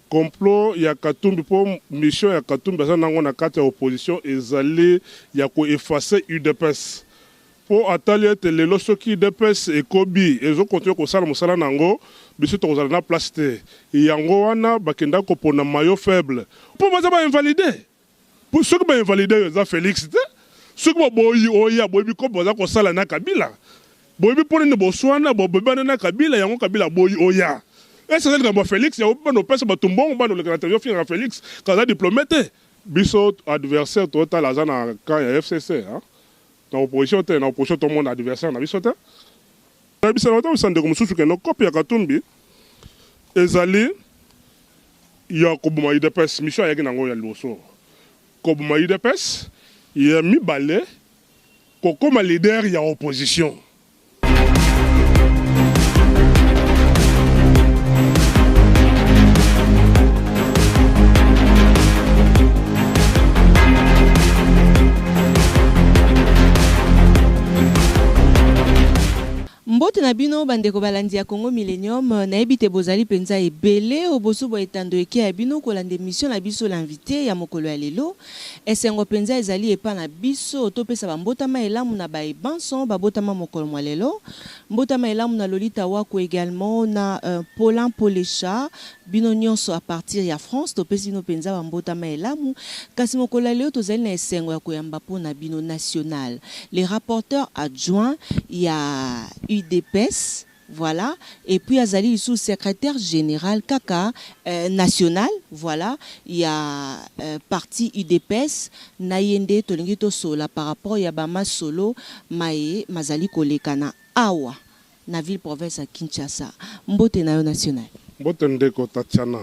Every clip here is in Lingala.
complot ya Katumbi pour mission ya Katumbi baza nango na kati ya opposition ezali ya ko effacer UDPS pour atali ete lelo soki UDPS ekobi ezo continue kosala mosala nango biso tokozala na place te yango wana bakenda kopona mayo faible pour baza ba invalider pour soki ba invalider eza Félix te soki ba boyi oya boyi ko baza kosala na Kabila boyi pone ne boswana boyi bana na Kabila yango Kabila boyi oya. Et c'est que Félix, il y a un peu de tombon, le candidat Félix, quand il a diplômé, Bissot, adversaire total, quand il y a FCC. Dans l'opposition, tout le monde adversaire, dans Bissot. Dans Bissot, il y a des choses qui sont copiées à Katumbi. Ezali, il y a Kobouma IDPS, mission à Yaginango, il y a l'osso. Kobouma IDPS, il y a mis balai, comme leader, il y a opposition. Mbote na bino bandeko balandi ya Congo Millennium na ebite bozali penza ebele oboso bo etando eke ya bino kolanda émission na biso l'invité ya mokolo ya lelo esengo penza ezali epa na biso topesa bambotama elamu na ba ebanson babotama mokolo mwa lelo mbotama elamu na Lolita Wako également na Paulin Polecha bino nyonso à partir ya France topesi no penza bambotama elamu kasi mokolo ya lelo tozali na esengo ya koyamba pona bino national les rapporteurs adjoints ya UDPS, voilà, et puis Azali sous secrétaire général Kaka national, voilà, il y a parti UDPS, Nayende Tolingito Sola par rapport à Yabama Solo, Maé, Mazali Kolekana, Awa, na ville province à Kinshasa, Mbote Nayo national. Mbote Ndeko Tatiana.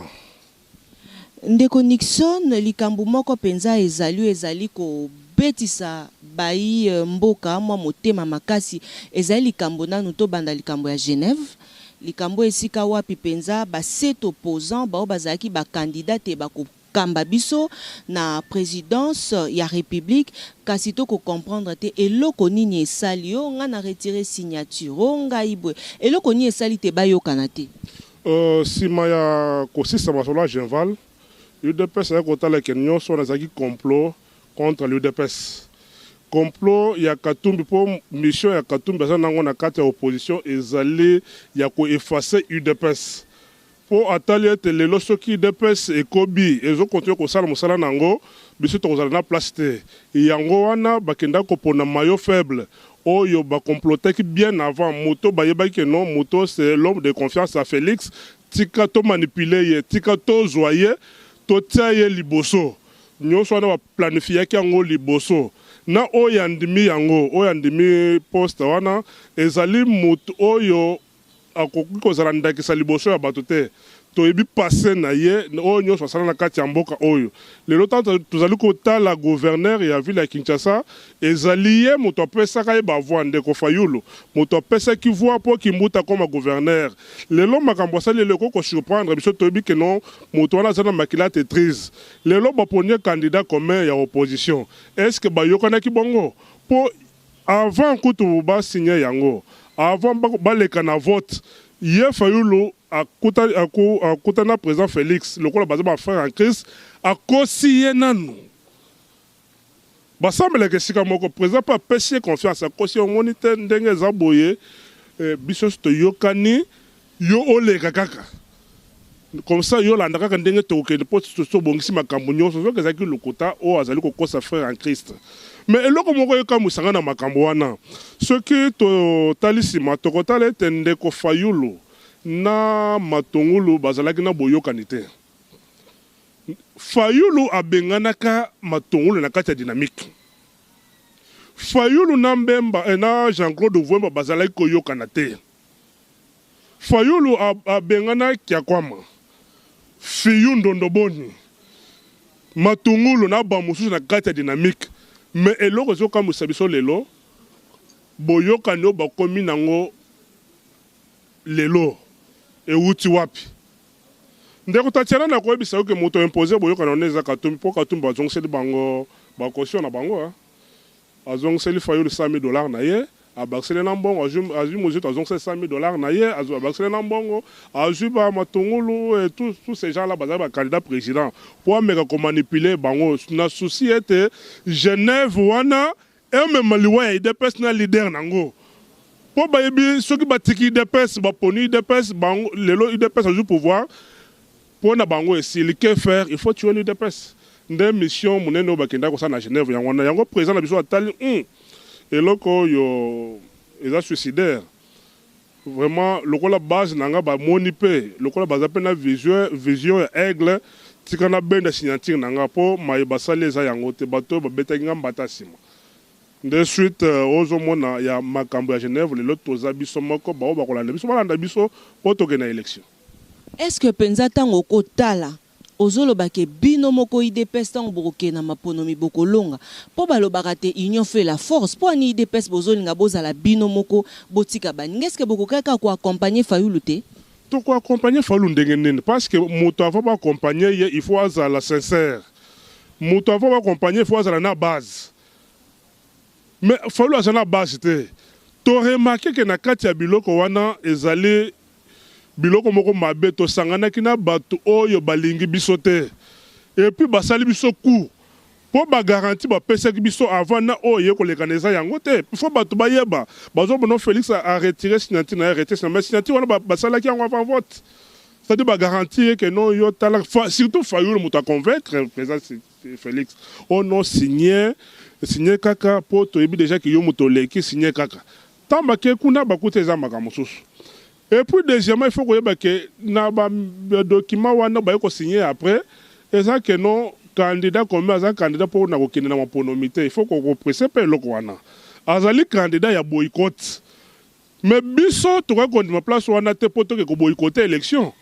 Ndeko Nixon, likambu moko penza ezali ko betisa bayi mboka mwa motema makasi ezali likambo nanu to banda likambo ya Genève likambo esika wapi penza ba set opposant bao bazaki ba candidat te ba kamba biso na présidence ya république kasi to ko comprendre te eloko nini esali yo nga na retirer signature nga ibwe eloko nini esali te bayokana te sima ya kosisa masola Genval UDPS ya kotala kenyo so nazaki complot contre l'UDPS. Complot, il y a Katumbi pour mission, il y a Katumbi, il y a quatre oppositions, et il y a effacer l'UDPS. Pour atteindre les lois qui UDPS et Kobi, ils ont continué à faire ça, nango, mais c'est dans la place. Il y a un bakenda kopona maillot faible. Oh, yo ba comploté qui bien avant moto ba yeba que non moto c'est l'homme de confiance à Félix. Tika to manipuler, tika to joyer, to tiaye liboso. Nous sommes planifiés qui ont liboso. Na oyandimi yango, oyandimi poste wana, ezali mutu oyo akoki kozalanda ki liboso ya batote. To ebi passé na ye, oyo nyo sala na kati ya mboka oyo. Lelo tanto tozali kota la gouverneur ya ville ya Kinshasa, ezali ye mutu apesa ka ba voix Ndeko Fayulu, mutu apesa ki voix po ki muta comme gouverneur. Lelo makambo sali leko ko surprendre biso to ebi ke non mutu wana zana makila tetrise. Lelo ba premier candidat commun ya opposition. Est-ce que ba yokana ki bongo po avant kutu ba signer yango, avant ba leka na vote, ye Fayulu à na président Félix, le quoi la frère en crise, à Kossi Nanu. Semble que si le président pas pêché confiance à Kossi, on moniteur d'engue zaboye, bisos to yokani, yo ole kakaka. Comme ça, yo landaka d'engue toke de poste so bongisi makambunyo, so que zaki le kota o azali ko sa frère en Christ. Mais le comme on ka musanga na makambo wana. Ce qui to talisima to kotale tende ko Fayulu. Na matongulu bazalaki na boyokani te. Fayulu abenganaka matongulu na kati ya dynamique. Fayulu na Mbemba na Jean-Claude Vwemba bazalaki koyokana te. Fayulu abengana Kiakwama. Fiyu Ndondoboni. Matongulu na bamususu na kati ya dynamique. Mais eloko zoka musabiso lelo boyokani bakomi nango lelo. Et uti wapi ndeko tatiana na koyebisa ke moto imposer boyoka na neza Katumbi po Katumbi bazongeli bango ba caution na bango azongeli Fayulu $100,000 na ye abakisele na mbongo azwi mozutu azongisa 100 000 $ na ye abakisele na mbongo azwi bamatungulu et tous ces gens là bazali bacandidat président po ameka komanipuler bango na souci ete Genève wana emema liwa ya UDPS na leader nango po bayebi soki batiki UDPS baponi UDPS bango lelo UDPS azwi pouvoir po na bango esili que faire il faut tuer l'UDPS nde mission munene oyo bakenda kosala na Genève yango wana yango président na biso atali eloko oyo eza suicidaire vraiment lokola base nanga bamoni mpe lokola baza mpe na vision ya aigle tika na benda signature nanga mpo maye basali eza yango te bato oyo babetaki nga mbata nsima nde suite ozomona ya makambo ya Genève lelo toza biso moko bao bakolanda biso balanda biso mpo tokende na élection. Est-ce que penza ntango okotala ozolobake bino moko UDPS ntango bokoke na maponomi bokolonga mpo balobaka te union fait la force mpo ani UDPS bozolinga bozala bino moko botika baninga eske bokokaka koaccompagner Fayulu te? Tokoaccompagner Fayulu ndenge nini parce que moto avant baaccompagner ye il faut azala sincère moto avant baaccompagner il faut azala na base mais Fayulu azala na base te toremarke ke na kati ya biloko wana ezali biloko moko mabe tosanganaki na bato oyo balingi biso te et puis basali biso coup po bagaranti bapesaki biso avant na oyo kolekana eza yango te faut bato bayeba bazomona Félix a retiré signature na arrêté mais signature wana basalaki yango avant vote c'est-à-dire bagaranti que non yo tala surtout Fayulu moto a convaincre président Félix oh non signé kaka po toyebi déjà que yo moto leki signé kaka tamba ke kuna bakuta eza makambo mosusu. Et puis deuxièmement, il faut que na document wana ba ko signer après et ça que non candidat comme un candidat pour na kokende na maponomité il faut qu'on presse pe loko wana azali candidat ya boycott mais biso to ka konti ma place wana te poto ke ko boycotter élection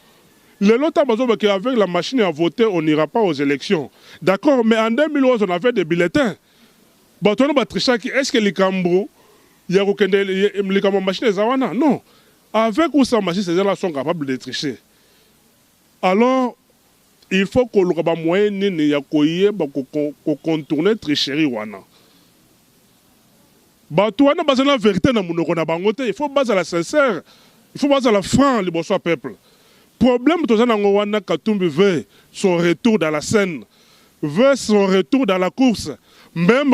le lota bazo ba que avec la machine à voter on n'ira pas aux élections d'accord mais en 2011 on avait des bulletins bato na ba trichaki est-ce que likambo ya kokende likambo machine za wana non. Avec ou sans machine, ces gens-là sont capables de tricher. Alors, il faut que le moyen de contourner tricherie. La vérité, il faut baser la sincère, il faut baser la franc, le bon peuple. Problème, tout ça, Katumbi veut son retour dans la scène, veut son retour dans la course, même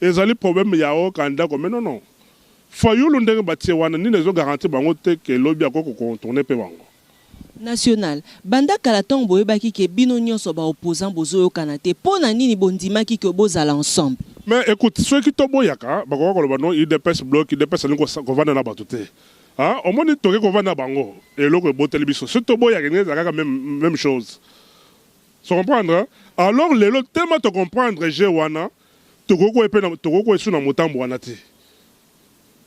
ils ont le problème, il y a un candidat comme non. Fayulu ndenge batie wana ni nezo garantie bango te ke lobby akoko contourner pe bango. National banda kala tongo boyebaki ke bino nyonso ba opposant bozo yokana te pona nini bondimaki ke bozala ensemble. Mais écoute ceux qui toboyaka bakoko koloba non UDPS bloc UDPS alingo kovanda na bato te. Ah au moins toke kovanda bango eloko eboteli biso ce toboyaka ngeza kaka même chose. Tu comprendre? Alors lelo tellement te comprendre je wana tokoko epena tokoko esu na motambo wana te.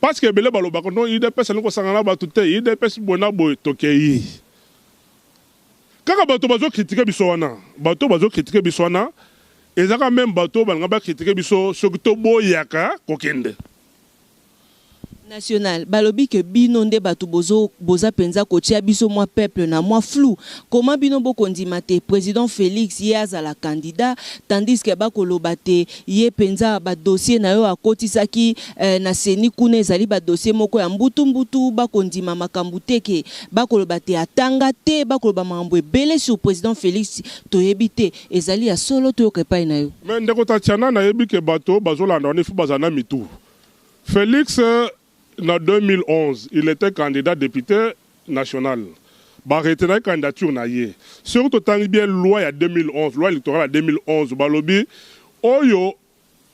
Parce que bele balo bako non UDPS alingo sangana bato te UDPS bona boy tokei. Kaka bato bazo critiquer biso wana bato bazo critiquer biso wana ezaka même bato balanga ba critiquer biso soki to boyaka kokende. National balobi que bino nde batu boza penza kotia biso moi peuple na moi flou comment bino bokondima te président Félix ye azala candidat tandis que bakoloba te ye penza ba dossier na yo akotisaki na seni kuna ezali ba dossier moko ya mbutu bakondima makambu te ke bakoloba te atanga te bakoloba mambo ebele sur président Félix toyebi te ezali ya solo to yokepai na yo mais ndeko tatiana na yebi ke bato bazolanda wana ifu bazana mitu Félix en 2011, il était candidat député national. Barrete na candidature na ye. Surtout tant bien loi ya 2011, loi électorale à 2011, balobi oyo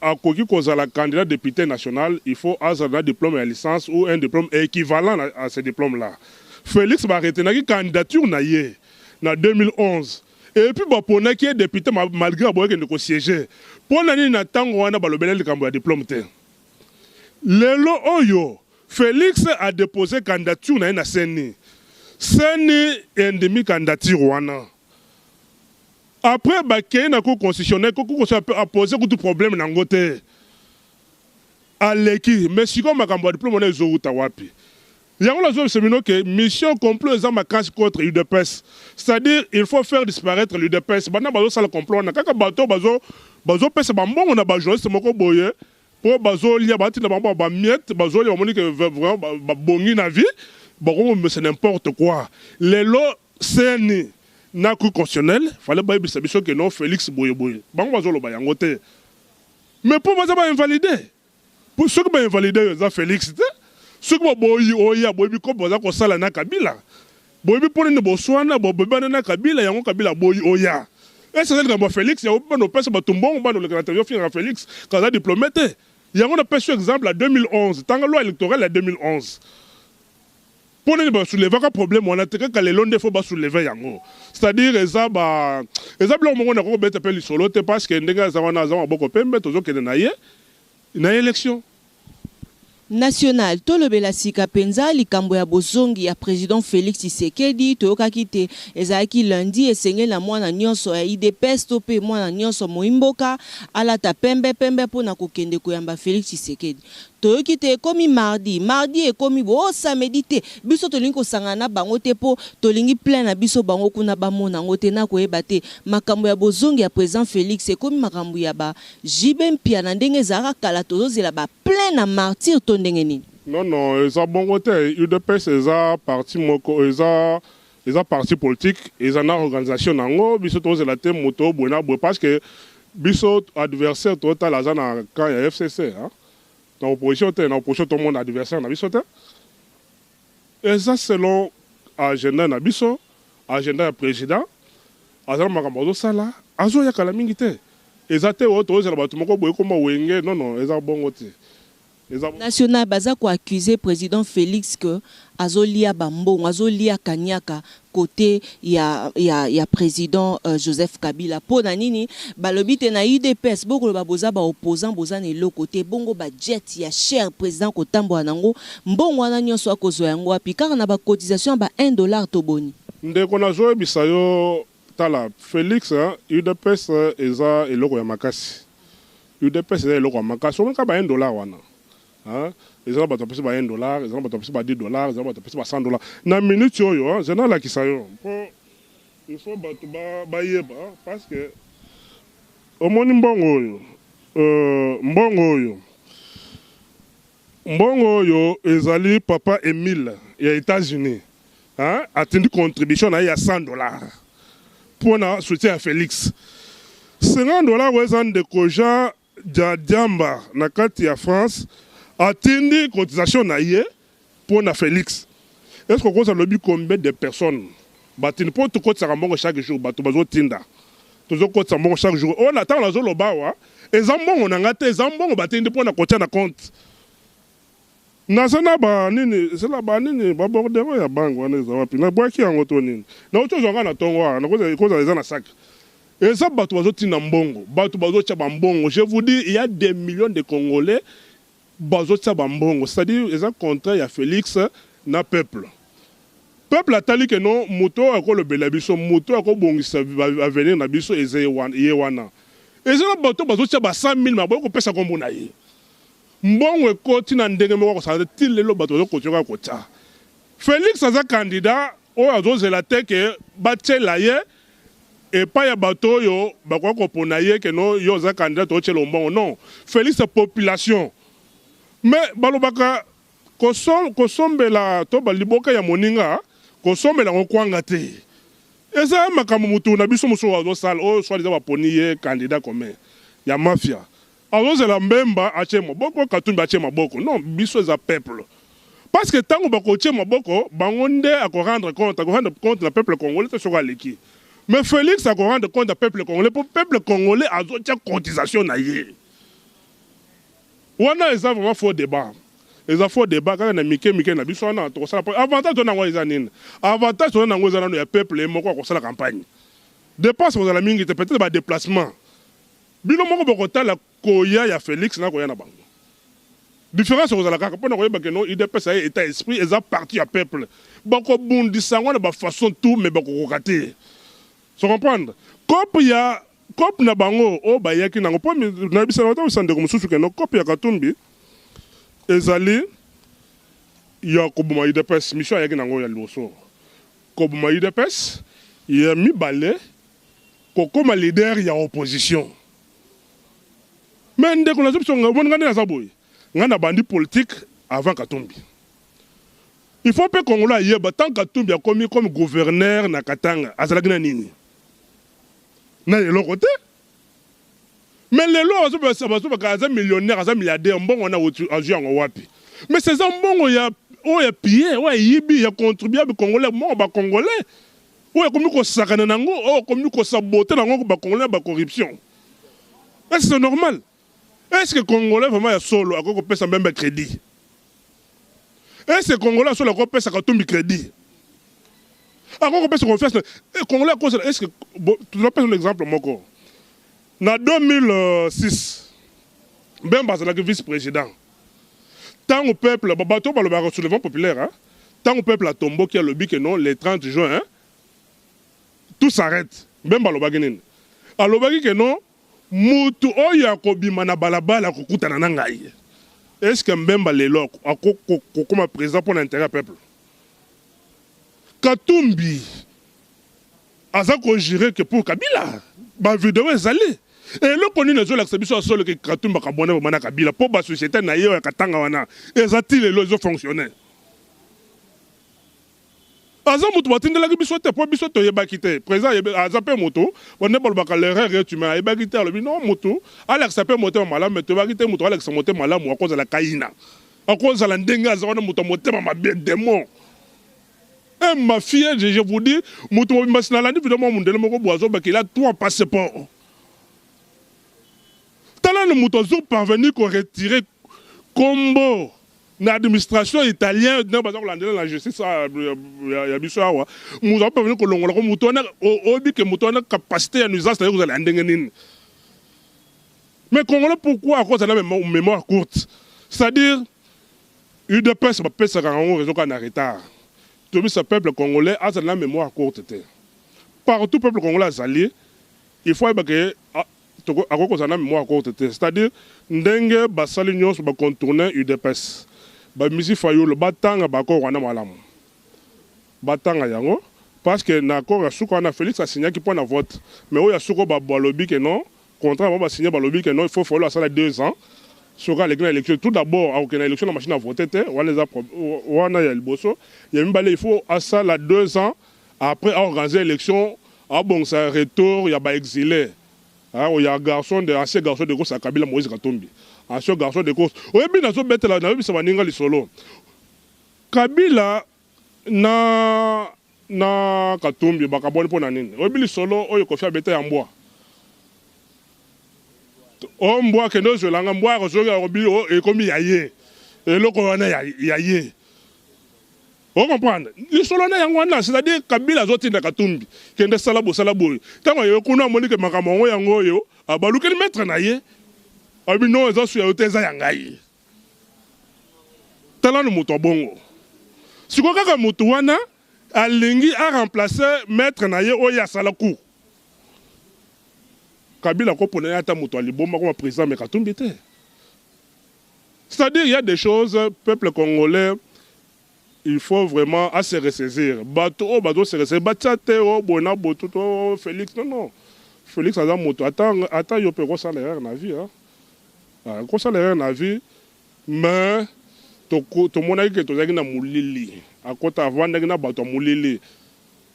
akoki kozala candidat député national, il faut avoir un diplôme et licence ou un diplôme équivalent à ce diplôme là. Félix Barrete na candidature na ye na 2011. Et puis pour qui est député malgré aboye que ne siéger. Pour nani na tango wana balobela likambo ya diplôme te. Lelo oyo Félix a déposé candidature na na Seni. Seni est demi candidature wana. Après baké na cour constitutionnel ko a posé tout problème na ngote. Aleki mais si comme makambo diplôme na ezoruta wapi. Yango la zone semino que mission complot za makasi contre UDPS. C'est-à-dire il faut faire disparaître l'UDPS. Bana bazo sala complot na kaka bato bazo pesa ba mbongo na ba journaliste moko boye. pour bazolia bati na bango ba miette bazolia ba moni que vraiment ba bongi na vie mais c'est n'importe quoi les lots CNI na cour constitutionnel fallait ba bisa biso que non Félix boye bango bazolo ba yango te mais pour baza ba invalider pour ceux qui ba invalider ça Félix ceux qui ba boyi oya boyi ko baza ko sala na Kabila boyi pour ne boswana boyi na Kabila yango Kabila boyi oya. Et c'est que Félix, il y a un peu de tombon, le Félix, quand il a diplômé. Il y a un exemple en 2011, tant que la loi électorale en 2011. Pour ne soulever un problème, on a dit que les Londres faut soulever. C'est-à-dire, les blancs, on a appelé solo, parce que les gens ont beaucoup de temps, il y a élection. National tolobela sika penza likambo ya bozongi ya président Félix Tshisekedi toyokaki te ezalaki lundi esengela mwana nyonso ya IDPS to pe mwana nyonso moimboka alata pembe mpona kokende koyamba Félix Tshisekedi toyoki te ekomi mardi ekomi bo samedi te biso tolingi kosangana na bango te po tolingi plein na biso bango kuna bamona ngo te na koyeba te makambo ya bozongi ya président Félix ekomi makambo ya ba jibe mpia na ndenge ezalaka kala tozozela ba plein na martyr to ndenge nini. Non, ils ont bon côté. UDPS, ils ont parti moko, ils ont parti politique, ils ont organisation nango, biso toze la thème moto buena parce que biso adversaire total la zana quand il y a FCC hein. Dans l'opposition tout le monde adversaire na biso te. Et ça selon agenda na biso, agenda président, azala makambo sala, azo ya kala mingi te. Ezate o toze la bato moko boye koma wenge, non, ils ont bon côté. National baza ko accuser président Félix que azolia bambongo azolia kanyaka côté ya président Joseph Kabila pona nini balobi te na UDPS boko ba boza ba opposant boza ne lo côté bongo ba jet ya cher président ko tambo nango mbongo wana nyonso akozwa yango api kaka na ba cotisation ba $1 to boni ndeko na zo bisayo tala Félix UDPS eza eloko ya makasi UDPS eza eloko ya makasi on ka ba $1 wana. Les gens vont $1, les gens vont $10, les gens vont $100. Na minute yo, je n'ai la qui ça yo. Il faut parce que au moins mbongo yo ezali papa Emile aux États-Unis. A tenu contribution à $100 pour na soutien à Félix. $50 wezan de koja Diamba na kati ya France. Atteindre cotisation naïe pour na Félix. Est-ce qu'on a lobby combien de personnes? Batine pour tout compte ça chaque jour, bato bazo tinda. Tout compte ça chaque jour. On attend la zone loba wa. Et zambon on a ngate zambon batine pour na côté na compte. Nasana ba nini, c'est la ba nini, ba bordero ya bango wana zawapi. Na boaki ya ngoto nini. Na auto zonga na tongo na cause les na sac. Et ça bato bazo tinda mbongo, bato bazo tchaba mbongo. Je vous dis, il y a des millions de Congolais c'est-à-dire ils ont contrat à Félix na peuple a tali que non moto a le belabiso moto a bongisa va venir na biso yewana et ça bato bazotia ba 100,000 maboko pesa kombo na ye mbongo ekoti na ndenge moko ça dit lelo bato zo kotoka kota Félix aza candidat o azozela te que batela ye et pas ya bato yo bakwa ko pona ye que non yo za candidat to tshelo mbongo non Félix sa population. Mais balobaka kosombela to baliboka ya moninga kosombela ngokwanga te eza makambo mutu na biso muso wazo sala o soit les baponiye candidat comme ya mafia azozela mbemba ache maboko katumbi ache maboko non biso eza peuple parce que tango bako ache maboko bango nde ako rendre compte na peuple congolais to soka leki mais Félix ako rendre compte na peuple congolais pour peuple congolais azotia cotisation na ye. Wana eza vraiment faux débat. Eza faux débat quand na mike na biso na to sala avantage na ngo eza nini? Avantage na ngo eza na ya peuple moko ko sala campagne. Dépense ko za la mingi te peut-être ba déplacement. Bino moko boko tala koya ya Félix na koya na bango. Différence ko za la kaka pona koyeba que non IDPS a état esprit eza parti ya peuple. Bako bundisa ngo na ba façon tout mais bako kokate. Se comprendre? Cop na bango o bayaki nango po na bisa na sande ko mususu ke no cop ya Katumbi ezali ya kobuma IDPS mission yaki nango ya liboso kobuma IDPS ya mibale kokoma leader ya opposition Mais ndeko na biso ngana na zaboy. Ngana bandi politique avant Katumbi. Il faut pas qu'on l'a yeba tant Katumbi a commis comme gouverneur na Katanga azalagina nini. Na yelo côté. Mais les lois sont millionnaires, sont milliardaires, on a joué en wapi. Mais ces hommes, il y a pillé, il y a contribuable congolais, moi, congolais. Il y a comme ça, comme saboter la congolais, la corruption. Est-ce que c'est normal? Est-ce que les Congolais vraiment y a solo, à quoi on peut ça même crédit? Est-ce que les Congolais sont là qu'on peut ça quand on crédit? À quoi on peut se confiance? Les Congolais, est-ce que tu dois prendre un exemple, mon corps? En 2006, Bemba est vice-président. Tant au peuple, le soulèvement populaire, tant au peuple a tombé qui a le but que non, le 30 juin, tout s'arrête. Bemba le baginin. Alors, que non, Moutou Oya Kobimana Balabala Kukuta Nangaï. Est-ce que Bemba le loc a comme président pour l'intérêt du peuple? Katumbi, Azako géré que pour Kabila, ma vidéo est allée. Et le connu ne soit l'acceptation seul que Katumba Kabone ou Mana Kabila pour la société naïe à Katanga wana. Et a-t-il les fonctionnaires? Azam mutu batinde la bisote pour bisote yebakite. Président azapé moto, on ne parle pas l'erreur tu m'as yebakite le non moto. Alex sapé moto malam mais tu bakite moto Alex moto malam à cause de la kaina. À cause de la ndenga zona moto moto ma bien démon. Et ma fille, je vous dis, moto masina la évidemment mon délai moko boiseau qu'il a 3 passeports. Talent le moto parvenu qu'on retirer combo. L'administration italienne, la justice, il y a des choses. Nous avons parvenu que l'on a une capacité à nous assurer. Mais pourquoi à cause de la mémoire courte? C'est-à-dire, UDPS peut se rendre au réseau en retard. Tout ce peuple congolais a la mémoire courte. Partout, le peuple congolais est allié. Il faut que à cause de la mémoire courte. C'est-à-dire, Ndenge Basali Nyos va contourner UDPS. Misi Fayo le batanga bako wana malamu. Batanga yango parce que d'accord suko na Félix a signé qui point à vote. Mais oya suko ba balobi que non, contrat va signer balobi que non, il faut falloir ça 2 ans. Sera l'élection tout d'abord à aucune élection la machine à voter wana ya liboso. Il y a il faut à ça 2 ans après organiser l'élection à bon ça retour il y a ba exilé. Il y a un garçon de ancien garçon de Kosa Kabila Moïse Katumbi. Ancien garçon de Kosa. Oui, bien sûr, bête là, na ça va ninga li solo. Kabila na Katumbi bakaboni pona nini. Oui, bien solo oyo kofia bête ya mbwa. O mbwa kendo zo langa mbwa ko zo ga obi o e komi yaye. E loko wana yaye. Vous comprenez? Les Solonais, c'est-à-dire Kabila zoti na Katumbi, kende salabo. Tant yo kuna moni ke makamongo yango yo, abaluke ni maître na ye. Abi non ezo su ya teza yangai. Tala no moto bongo. Siko kaka moto wana alingi a remplacer maître na ye oya salaku. Kabila ko pona ata moto aliboma comme président mais Katumbi te. C'est-à-dire il y a des choses peuple congolais il faut vraiment se ressaisir. Bateau se ressaisir. Bateau, bona, boto, Félix, non. Félix a moto. Attends, il peut ça l'erreur dans la vie. Ça l'erreur dans la vie. Mais, tout le monde a dit que tu as moulili. À côté avant, tu as bateau moulili.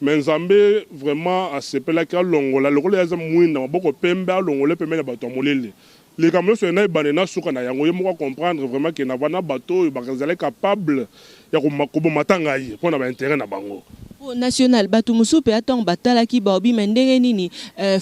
Mais Zambé, vraiment, à ce pays-là, qui a l'ongola. Le rôle est mouina. Beaucoup de pembe, l'ongola peut mettre bateau moulili. Les Camerounais sont nés banana souka na yango yemo comprendre vraiment que na bana bateau ils sont capables ya ko matanga yi pour na intérêt na bango national batu musupe atong batala ki baobi mendenge nini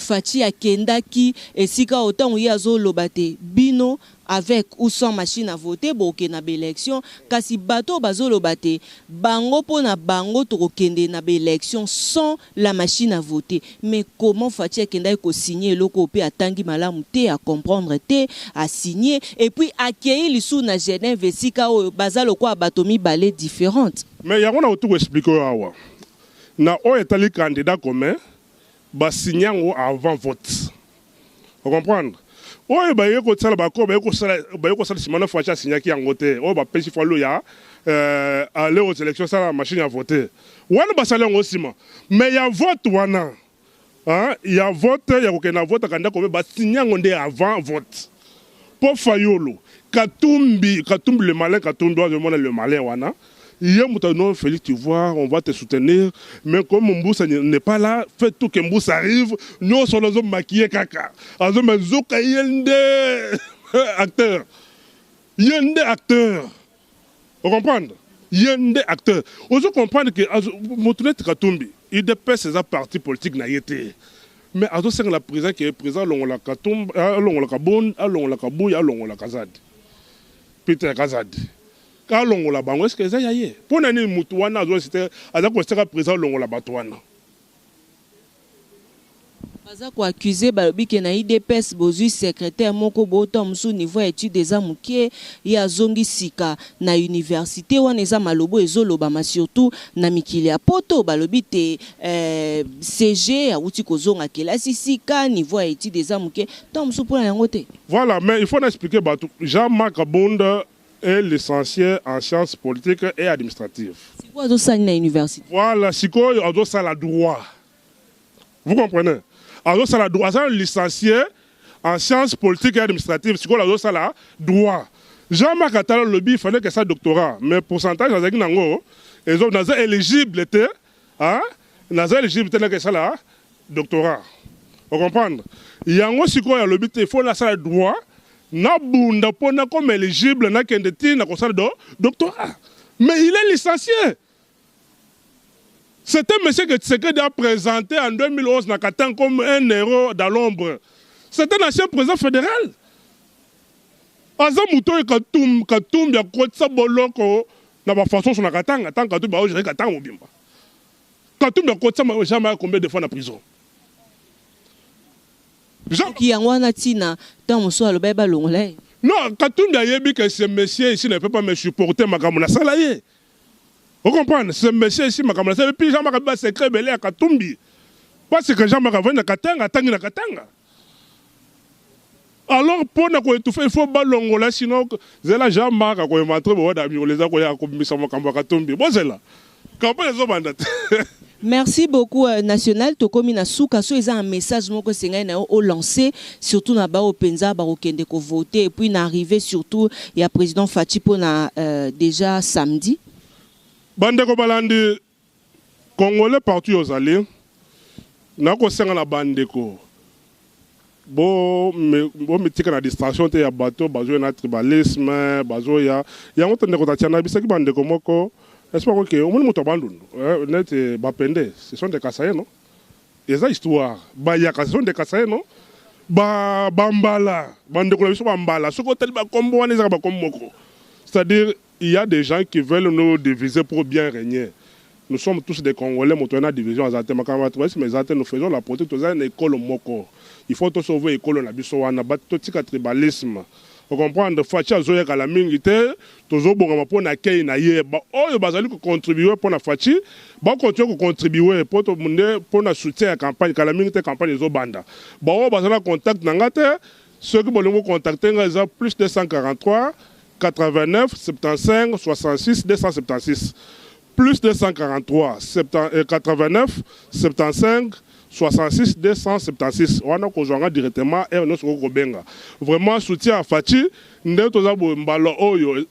Fachi akendaki esika autant ya zo lobate bino avec ou sans machine à voter boke na élection kasi bato bazo lobate bango pona bango to kende na élection sans la machine à voter mais comment Fachi akenda ko signer loko pe atangi malamu te à comprendre te à signer et puis accueillir lisu na Genève esika o bazalo kwa batomi balé différentes mais ya on a tout expliquer awa na o etali candidat commun ba signer avant vote vous comprendre. Oui, bah, il y a des gens qui sont fâchés à signer qui ont voté. Oh, bah, il faut aller aux élections, ça la machine à voter. Oui, bah, ça l'est aussi. Mais il y a vote, il y a vote, il y a vote, candidat comme bah signer avant vote. pour Fayolo Katumbi le malin Katumbi le malin wana. Hier, nous Félix, tu vois, on va te soutenir. Mais comme Mboussa n'est pas là, fais tout que Mboussa arrive. Nous sommes les hommes maquillés caca. Les hommes zouka yende acteur. Yende acteur. Vous comprenez? Yende acteur. Vous comprenez que Moutounet Katumbi, il dépasse ses partis politiques naïté. Mais à c'est la président qui est présent, l'on la Katumbi, l'on la Kaboun, l'on la Kabouy, l'on la Kazad. Peter Kazad. Quand l'on la bango, est-ce que ça y est? Pour l'année Moutouana, c'était à la question présent, l'on la Batouana. Baza ko accusé balobi ke na IDPS bozui secrétaire moko botom sous niveau étude des amukie ya zongi sika na université wana eza malobo ezoloba ma surtout na mikili ya poto balobi te CG auti kozonga kelasi sika niveau étude des amukie tom sous pour yango te. Voilà, mais il faut expliquer batou Jean-Marc Abonda est licencié en sciences politiques et administratives. C'est quoi ça na université? Voilà, siko ado ça la droit. Vous comprenez? Alors, ça la droit, ça licencié en sciences politiques et administratives. C'est quoi ça la droit? Jean-Marc Attala lobby, il fallait que ça doctorat, mais pourcentage dans nango, ils ont éligible était, hein? Dans éligible que ça la doctorat. Vous comprenez? Il y a un aussi quoi lobby, il faut la ça droit, na bunda pona comme éligible na kendeti na ça doctorat. Mais il est licencié. C'est un monsieur que Tshisekedi a présenté en 2011 dans Katan comme un héros dans l'ombre. C'est un ancien président fédéral. Azamouto et Katum, ya Kotsa Boloko, na ba façon sur la Katanga, tant Katum ba gérer Katanga ou bimba. Katum ya Kotsa jamais combien de fois en prison. Qui a wana tina, tant mon soir le bébé longolais. Non, Katum ya yebi que ce monsieur ici ne peut pas me supporter ma gamona salarié. Vous comprenez? Ce monsieur ici, ma camarade, et puis Jean-Marc Abba secret belé à Katumbi. Parce que Jean-Marc Abba na Katanga, tangi na Katanga. Alors, pour nous étouffer, il faut balongola, sinon, c'est là Jean-Marc a montré, on les a commis sur mon Katumbi. Bon, c'est là. Quand les hommes Merci beaucoup National Tokomi na souka so eza un message moko sengai na o lancé surtout na ba openza ba okende ko voter et puis na arrivé surtout il y a président Fachi pona déjà samedi. Bandeko balandi Congolais partout aux alliés na ko senga na bandeko bo metika na distraction te ya bateau bazo na tribalisme bazo ya ngoto ndeko tatiana bisaki bandeko moko est-ce pas que au moins moto bandundu net bapende ce sont des Kasaïens non eza histoire ba ya ce sont des Kasaïens non ba bambala bandeko la biso bambala soko tali ba kombo wana eza ba kombo moko c'est-à-dire il y a des gens qui veulent nous diviser pour bien régner. Nous sommes tous des Congolais, nous avons une division à Zate, mais nous faisons la politique, nous avons une école moko. Il faut tout sauver l'école, nous avons un tribalisme. Vous comprenez? Fachi a zoé à la mingité, nous avons pour na kei na ye. Oh, il va contribuer pour la Fachi, va continuer à contribuer pour la soutien à la campagne, à la mingité campagne des Obanda. Bon, on va contact nangate, ceux qui veulent contacter, ils ont plus de 143. 89 75 66 276 plus 243 89 75 66 276 on a rejoint directement et on a benga vraiment soutien à Fachi ndé toza bo mbalo oyo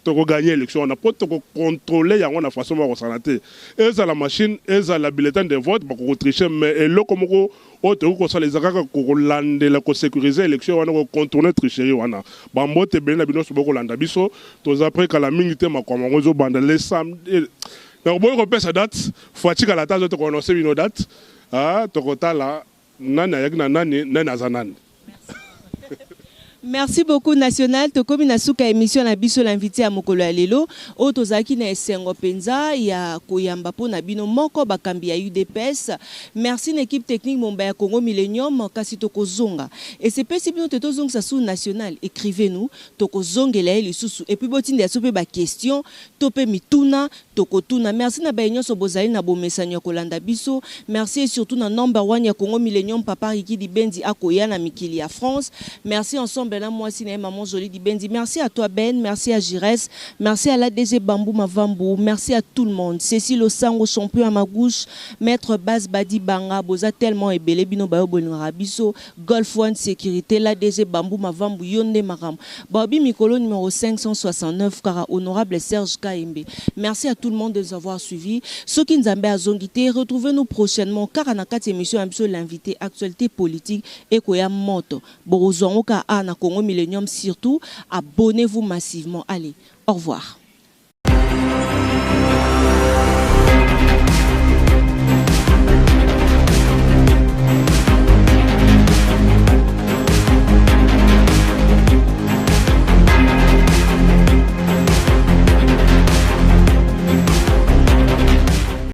to gagner l'élection on a pas to contrôler yango na façon ba santé et ça la machine et ça la bulletin de vote ba ko tricher mais et le comme o te ko ça les akaka ko lande la ko sécuriser élection on a contourner tricherie wana ba mbote ben na bino so boko landa biso to après kala mingité makoma ngozo banda les samedi donc boy repère sa date Fachi kala ta to ko annoncer une date ah to ko tala nani yak na nani nani azanani. Merci beaucoup National Tokomi na suka émission na biso l'invité à mokolo ya lelo o tozaki na esengo penza ya koyamba po na bino moko bakambi ya UDPS. Merci l'équipe technique Momba ya Congo Millennium kasi tokozonga et c'est possible bino tozonga sa sous national écrivez-nous tokozongela lisusu et puis botinde ya sope ba question topé mituna tokotuna. Merci na bayenyo so bozali na bomesanya ya kolanda biso. Merci et surtout na number 1 ya Congo Millennium Papa Riki Dibendi akoya na mikili ya France. Merci ensemble Bernard Mwasi et Maman Jolie Dibendi. Merci à toi Ben, merci à Jires, merci à la DG Bambou Mavambu, merci à tout le monde. Cécile Osango, champion à ma gauche, Maître Bas Badi Banga, Boza tellement et belé bino bayo Bolingarabiso, Golf One Sécurité, la DG Bambou Mavambu, Yonde Maram. Bobby Mikolo numéro 569, car honorable Serge Kaimbe. Merci à tout le monde de nous avoir suivis. Ceux qui nous ont Zongité, retrouvez-nous prochainement, car on a 4 émissions, l'invité actualité politique et Koya Moto. Borozongo ka na Congo Millennium surtout, abonnez-vous massivement. Allez, au revoir.